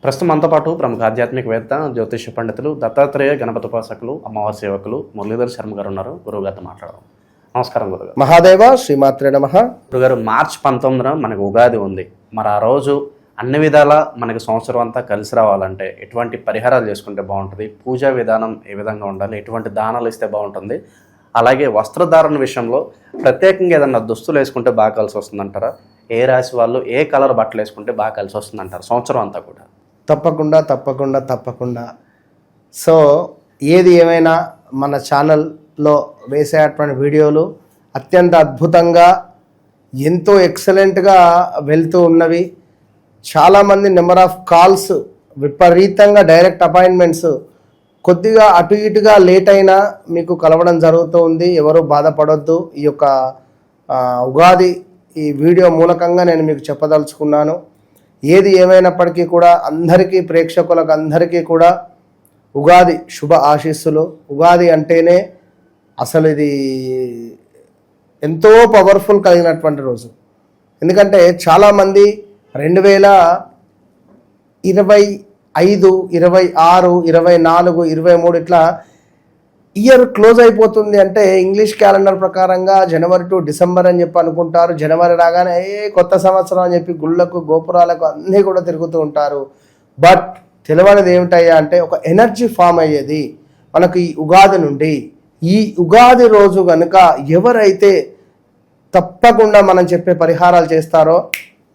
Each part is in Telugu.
ప్రస్తుతం మనతో పాటు ప్రముఖ ఆధ్యాత్మికవేత్త జ్యోతిష పండితులు దత్తాత్రేయ గణపతి ఉపాసకులు అమ్మవారి సేవకులు మురళీధర్ శర్మ గారు ఉన్నారు. గురువు గారితో మాట్లాడదాం. నమస్కారం గురుగారు. మహాదేవ శ్రీమాత్రే నమః. గురుగారు, మార్చి 19న మనకు ఉగాది ఉంది. మరి ఆ రోజు అన్ని విధాలా మనకి సంవత్సరం అంతా కలిసి రావాలంటే ఎటువంటి పరిహారాలు చేసుకుంటే బాగుంటుంది? పూజా విధానం ఏ విధంగా ఉండాలి? ఎటువంటి దానాలు ఇస్తే బాగుంటుంది? అలాగే వస్త్రధారణ విషయంలో ప్రత్యేకంగా ఏదన్నా దుస్తులు వేసుకుంటే బాగా కలిసి వస్తుందంటారా? ఏ రాశి వాళ్ళు ఏ కలర్ బట్టలు వేసుకుంటే బాగా కలిసి వస్తుందంటారు సంవత్సరం అంతా కూడా? తప్పకుండా. సో ఏది ఏమైనా మన ఛానల్లో వేసేటువంటి వీడియోలు అత్యంత అద్భుతంగా ఎంతో ఎక్సలెంట్గా వెళ్తూ ఉన్నవి. చాలామంది నెంబర్ ఆఫ్ కాల్స్, విపరీతంగా డైరెక్ట్ అపాయింట్మెంట్స్, కొద్దిగా అటు ఇటుగా లేట్ అయినా మీకు కలవడం జరుగుతూ ఉంది. ఎవరు బాధపడొద్దు. ఈ యొక్క ఉగాది ఈ వీడియో మూలకంగా నేను మీకు చెప్పదలుచుకున్నాను. ఏది ఏమైనప్పటికీ కూడా అందరికీ, ప్రేక్షకులకు అందరికీ కూడా ఉగాది శుభ ఆశీస్సులు. ఉగాది అంటేనే అసలు ఇది ఎంతో పవర్ఫుల్ కలిగినటువంటి రోజు. ఎందుకంటే చాలామంది 2025, 26, 24, 23 ఇట్లా ఇయర్ క్లోజ్ అయిపోతుంది అంటే ఇంగ్లీష్ క్యాలెండర్ ప్రకారంగా జనవరి టు డిసెంబర్ అని చెప్పి అనుకుంటారు. జనవరి రాగానే కొత్త సంవత్సరం అని చెప్పి గుళ్ళకు, గోపురాలకు అన్నీ కూడా తిరుగుతూ ఉంటారు. బట్ తెలియనిది ఏమిటయ్యా అంటే ఒక ఎనర్జీ ఫామ్ అయ్యేది మనకు ఈ ఉగాది నుండి. ఈ ఉగాది రోజు కనుక ఎవరైతే తప్పకుండా మనం చెప్పే పరిహారాలు చేస్తారో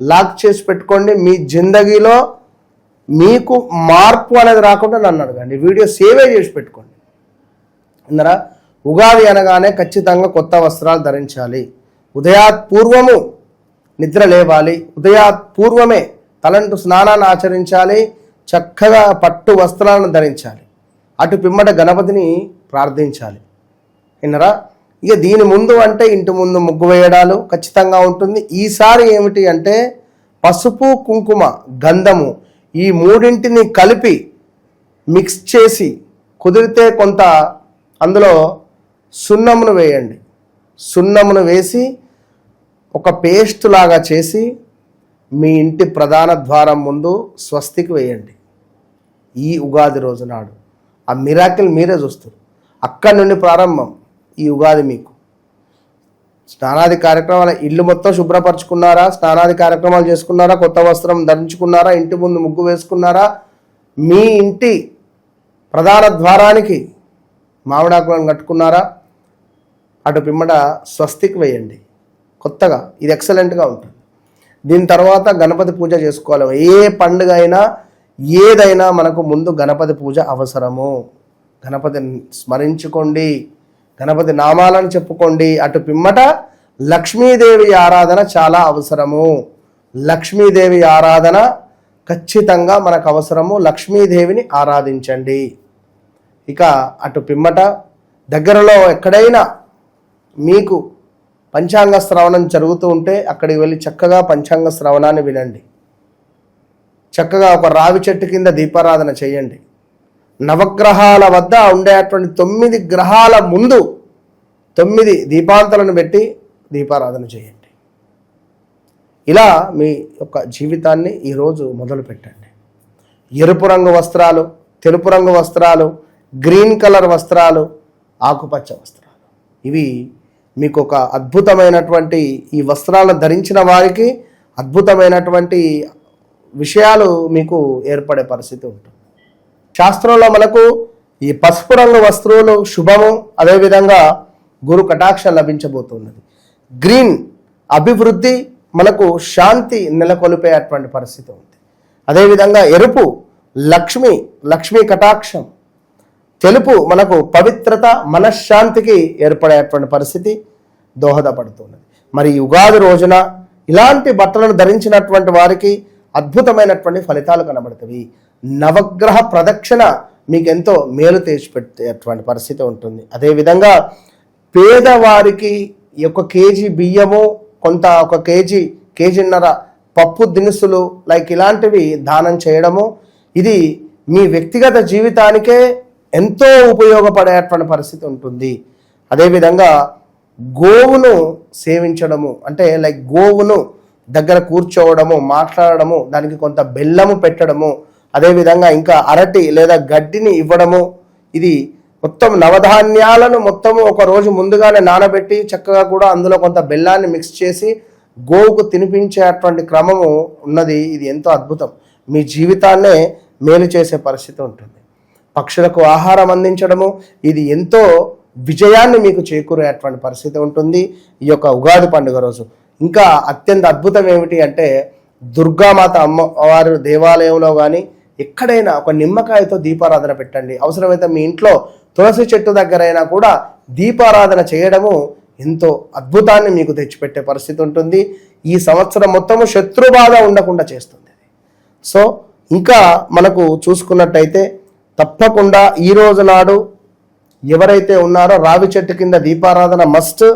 లాక్ చేసి పెట్టుకోండి. మీ జిందగీలో మీకు మార్పు అనేది రాకుండా నన్ను అడగండి. వీడియో సేవే చేసి పెట్టుకోండి. అందరా ఉగాది అనగానే ఖచ్చితంగా కొత్త వస్త్రాలు ధరించాలి. ఉదయాత్పూర్వము నిద్ర లేవాలి. ఉదయాత్పూర్వమే తలంటు స్నానాన్ని ఆచరించాలి. చక్కగా పట్టు వస్త్రాలను ధరించాలి. అటు పిమ్మట గణపతిని ప్రార్థించాలి. విన్నరా? ఇక దీని ముందు అంటే ఇంటి ముందు ముగ్గు వేయడాలు ఖచ్చితంగా ఉంటుంది. ఈసారి ఏమిటి అంటే పసుపు, కుంకుమ, గంధము ఈ మూడింటిని కలిపి మిక్స్ చేసి కుదిరితే కొంత అందులో సున్నమును వేయండి. సున్నమును వేసి ఒక పేస్ట్ లాగా చేసి మీ ఇంటి ప్రధాన ద్వారం ముందు స్వస్తికి వేయండి. ఈ ఉగాది రోజు నాడు ఆ మిరాకిల్ మీరే చూస్తారు. అక్కడి నుండి ప్రారంభం ఈ ఉగాది మీకు. స్నానాది కార్యక్రమాలు, ఇల్లు మొత్తం శుభ్రపరచుకున్నారా? స్నానాది కార్యక్రమాలు చేసుకున్నారా? కొత్త వస్త్రం ధరించుకున్నారా? ఇంటి ముందు ముగ్గు వేసుకున్నారా? మీ ఇంటి ప్రధాన ద్వారానికి మామిడాకులను కట్టుకున్నారా? అటు పిమ్మట స్వస్తికి వేయండి. కొత్తగా ఇది ఎక్సలెంట్గా ఉంటుంది. దీని తర్వాత గణపతి పూజ చేసుకోవాలి. ఏ పండుగ అయినా ఏదైనా మనకు ముందు గణపతి పూజ అవసరము. గణపతిని స్మరించుకోండి, గణపతి నామాలను చెప్పుకోండి. అటు పిమ్మట లక్ష్మీదేవి ఆరాధన చాలా అవసరము. లక్ష్మీదేవి ఆరాధన ఖచ్చితంగా మనకు అవసరము. లక్ష్మీదేవిని ఆరాధించండి. ఇక అటు పిమ్మట దగ్గరలో ఎక్కడైనా మీకు పంచాంగ శ్రవణం జరుగుతూ ఉంటే అక్కడికి వెళ్ళి చక్కగా పంచాంగ శ్రవణాన్ని వినండి. చక్కగా ఒక రావి చెట్టు కింద దీపారాధన చేయండి. నవగ్రహాల వద్ద ఉండేటువంటి 9 గ్రహాల ముందు 9 దీపాంతలను పెట్టి దీపారాధన చేయండి. ఇలా మీ యొక్క జీవితాన్ని ఈరోజు మొదలు పెట్టండి. ఎరుపు రంగు వస్త్రాలు, తెలుపు రంగు వస్త్రాలు, గ్రీన్ కలర్ వస్త్రాలు, ఆకుపచ్చ వస్త్రాలు, ఇవి మీకు ఒక అద్భుతమైనటువంటి ఈ వస్త్రాలను ధరించిన వారికి అద్భుతమైనటువంటి విషయాలు మీకు ఏర్పడే పరిస్థితి ఉంటుంది. శాస్త్రంలో మనకు ఈ పసుపు రంగు వస్త్రాలు శుభము, అదేవిధంగా గురు కటాక్షం లభించబోతున్నది. గ్రీన్ అభివృద్ధి, మనకు శాంతి నెలకొల్పేటువంటి పరిస్థితి ఉంది. అదేవిధంగా ఎరుపు లక్ష్మీ కటాక్షం, తెలుపు మనకు పవిత్రత, మనశ్శాంతికి ఏర్పడేటువంటి పరిస్థితి దోహదపడుతున్నది. మరి ఉగాది రోజున ఇలాంటి బట్టలను ధరించినటువంటి వారికి అద్భుతమైనటువంటి ఫలితాలు కనబడుతుంది. నవగ్రహ ప్రదక్షిణ మీకు ఎంతో మేలు తెచ్చిపెట్టేటువంటి పరిస్థితి ఉంటుంది. అదేవిధంగా పేదవారికి ఒక కేజీ బియ్యము, కొంత ఒక కేజీన్నర పప్పు దినుసులు లైక్ ఇలాంటివి దానం చేయడము, ఇది మీ వ్యక్తిగత జీవితానికే ఎంతో ఉపయోగపడేటువంటి పరిస్థితి ఉంటుంది. అదేవిధంగా గోవును సేవించడము అంటే లైక్ గోవును దగ్గర కూర్చోవడము, మాట్లాడడము, దానికి కొంత బెల్లము పెట్టడము, అదేవిధంగా ఇంకా అరటి లేదా గడ్డిని ఇవ్వడము. ఇది మొత్తం నవధాన్యాలను మొత్తము ఒక రోజు ముందుగానే నానబెట్టి చక్కగా కూడా అందులో కొంత బెల్లాన్ని మిక్స్ చేసి గోవుకు తినిపించేటువంటి క్రమము ఉన్నది. ఇది ఎంతో అద్భుతం, మీ జీవితాన్నే మేలు చేసే పరిస్థితి ఉంటుంది. పక్షులకు ఆహారం అందించడము, ఇది ఎంతో విజయాన్ని మీకు చేకూరేటువంటి పరిస్థితి ఉంటుంది ఈ యొక్క ఉగాది పండుగ రోజు. ఇంకా అత్యంత అద్భుతం ఏమిటి అంటే దుర్గామాత అమ్మవారి దేవాలయంలో కానీ ఎక్కడైనా ఒక నిమ్మకాయతో దీపారాధన పెట్టండి. అవసరమైతే మీ ఇంట్లో తులసి చెట్టు దగ్గరైనా కూడా దీపారాధన చేయడము ఎంతో అద్భుతాన్ని మీకు తెచ్చిపెట్టే పరిస్థితి ఉంటుంది. ఈ సంవత్సరం మొత్తము శత్రుబాధ ఉండకుండా చేస్తుంది. సో ఇంకా మనకు చూసుకున్నట్టయితే తప్పకుండా ఈ రోజు నాడు ఎవరైతే ఉన్నారో రావి చెట్టు కింద దీపారాధన మస్ట్.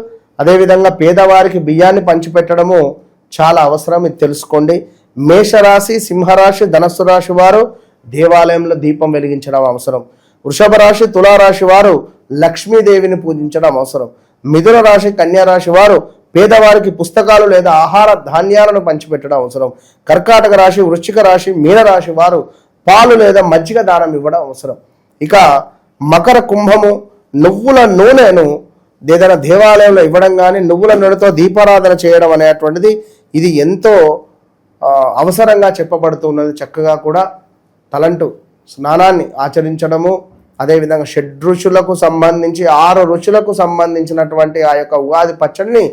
అదేవిధంగా పేదవారికి బియ్యాన్ని పంచిపెట్టడము చాలా అవసరం, ఇది తెలుసుకోండి. మేషరాశి, సింహరాశి, ధనస్సు రాశి వారు దేవాలయంలో దీపం వెలిగించడం అవసరం. వృషభ రాశి, తులారాశి వారు లక్ష్మీదేవిని పూజించడం అవసరం. మిథున రాశి, కన్యా రాశి వారు పేదవారికి పుస్తకాలు లేదా ఆహార ధాన్యాలను పంచిపెట్టడం అవసరం. కర్కాటక రాశి, వృశ్చిక రాశి, మీనరాశి వారు పాలు లేదా మజ్జిగ దానం ఇవ్వడం అవసరం. ఇక మకర కుంభము నువ్వుల నూనెను ఏదైనా దేవాలయంలో ఇవ్వడం కానీ నువ్వుల నూనెతో దీపారాధన చేయడం అనేటువంటిది ఇది ఎంతో అవసరంగా చెప్పబడుతున్నది. చక్కగా కూడా తలంటు స్నానాన్ని ఆచరించడము, అదేవిధంగా షడ్రుచులకు సంబంధించి 6 రుచులకు సంబంధించినటువంటి ఆ యొక్క ఉగాది పచ్చడిని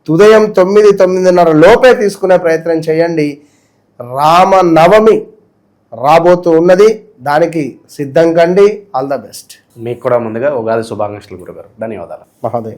ఉదయం 9-9:30 లోపే తీసుకునే ప్రయత్నం చేయండి. రామనవమి రాబోతూ ఉన్నది, దానికి సిద్ధం కండి. All the best. మీకు కూడా ముందుగా ఉగాది శుభాకాంక్షలు గురుగారు. ధన్యవాదాలు. మహాదేవ్.